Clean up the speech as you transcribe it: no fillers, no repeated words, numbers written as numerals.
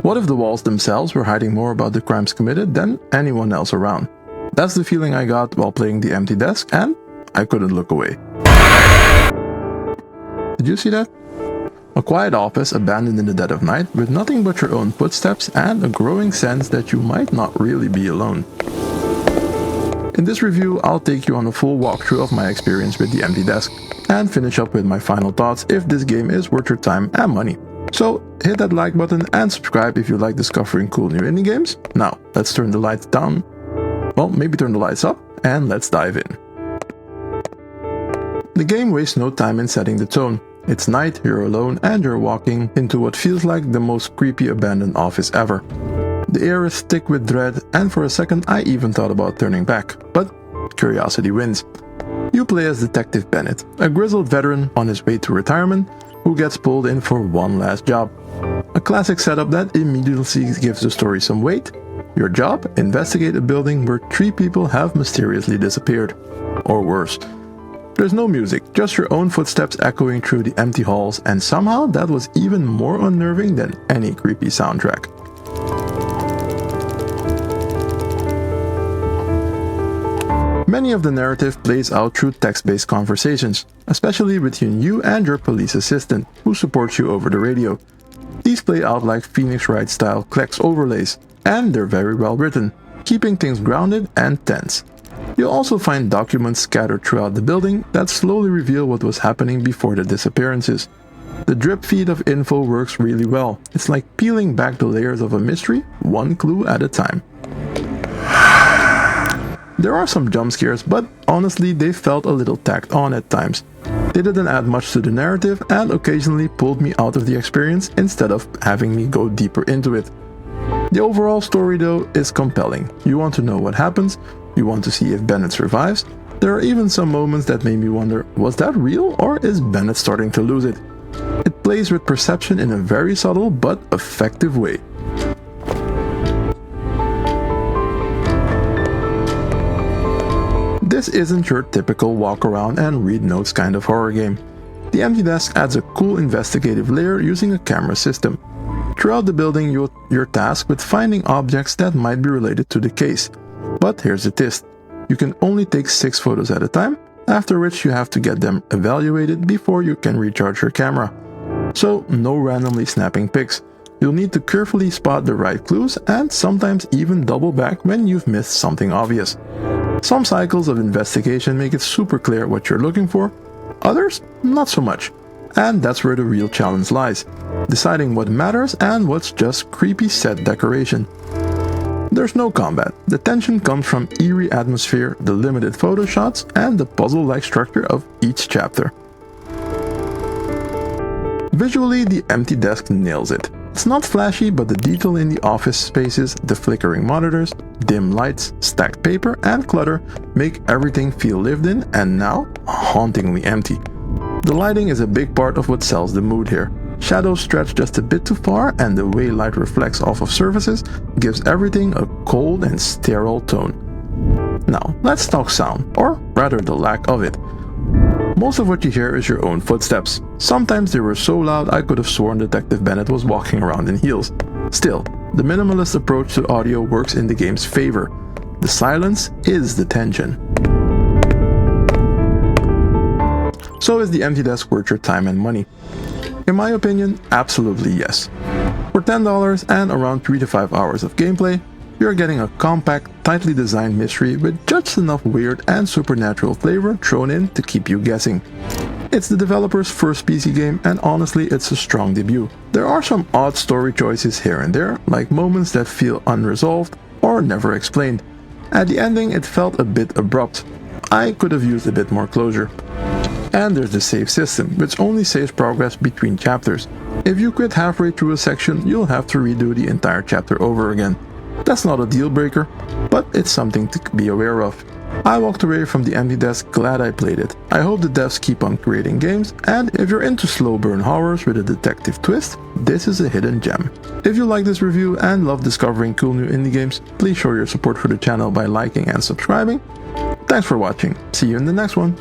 What if the walls themselves were hiding more about the crimes committed than anyone else around? That's the feeling I got while playing The Empty Desk, and I couldn't look away. Did you see that? A quiet office abandoned in the dead of night with nothing but your own footsteps and a growing sense that you might not really be alone. In this review, I'll take you on a full walkthrough of my experience with The Empty Desk and finish up with my final thoughts if this game is worth your time and money. So hit that like button and subscribe if you like discovering cool new indie games. Now, let's turn the lights down. Well, maybe turn the lights up and let's dive in. The game wastes no time in setting the tone. It's night, you're alone, and you're walking into what feels like the most creepy abandoned office ever. The air is thick with dread, and for a second I even thought about turning back, but curiosity wins. You play as Detective Bennett, a grizzled veteran on his way to retirement who gets pulled in for one last job. A classic setup that immediately gives the story some weight. Your job? Investigate a building where 3 people have mysteriously disappeared. Or worse. There's no music, just your own footsteps echoing through the empty halls, and somehow that was even more unnerving than any creepy soundtrack. Many of the narrative plays out through text-based conversations, especially between you and your police assistant, who supports you over the radio. These play out like Phoenix Wright-style Klex overlays, and they're very well written, keeping things grounded and tense. You'll also find documents scattered throughout the building that slowly reveal what was happening before the disappearances. The drip feed of info works really well. It's like peeling back the layers of a mystery, one clue at a time. There are some jump scares, but honestly they felt a little tacked on at times. They didn't add much to the narrative and occasionally pulled me out of the experience instead of having me go deeper into it. The overall story though is compelling. You want to know what happens, you want to see if Bennett survives. There are even some moments that made me wonder, was that real or is Bennett starting to lose it? It plays with perception in a very subtle but effective way. This isn't your typical walk around and read notes kind of horror game. The Empty Desk adds a cool investigative layer using a camera system. Throughout the building you're tasked with finding objects that might be related to the case. But here's the twist. You can only take 6 photos at a time, after which you have to get them evaluated before you can recharge your camera. So no randomly snapping pics. You'll need to carefully spot the right clues and sometimes even double back when you've missed something obvious. Some cycles of investigation make it super clear what you're looking for, others not so much. And that's where the real challenge lies, deciding what matters and what's just creepy set decoration. There's no combat. The tension comes from eerie atmosphere, the limited photo shots, and the puzzle-like structure of each chapter. Visually, The Empty Desk nails it. It's not flashy, but the detail in the office spaces, the flickering monitors, dim lights, stacked paper, and clutter make everything feel lived in and now hauntingly empty. The lighting is a big part of what sells the mood here. Shadows stretch just a bit too far, and the way light reflects off of surfaces gives everything a cold and sterile tone. Now, let's talk sound, or rather the lack of it. Most of what you hear is your own footsteps. Sometimes they were so loud I could have sworn Detective Bennett was walking around in heels. Still, the minimalist approach to audio works in the game's favor. The silence is the tension. So is The Empty Desk worth your time and money? In my opinion, absolutely yes. For $10 and around 3 to 5 hours of gameplay, you're getting a compact, tightly designed mystery with just enough weird and supernatural flavor thrown in to keep you guessing. It's the developer's first PC game, and honestly it's a strong debut. There are some odd story choices here and there, like moments that feel unresolved or never explained. At the ending it felt a bit abrupt. I could have used a bit more closure. And there's the save system, which only saves progress between chapters. If you quit halfway through a section, you'll have to redo the entire chapter over again. That's not a deal breaker, but it's something to be aware of. I walked away from The Empty Desk glad I played it. I hope the devs keep on creating games, and if you're into slow burn horrors with a detective twist, this is a hidden gem. If you like this review and love discovering cool new indie games, please show your support for the channel by liking and subscribing. Thanks for watching, see you in the next one.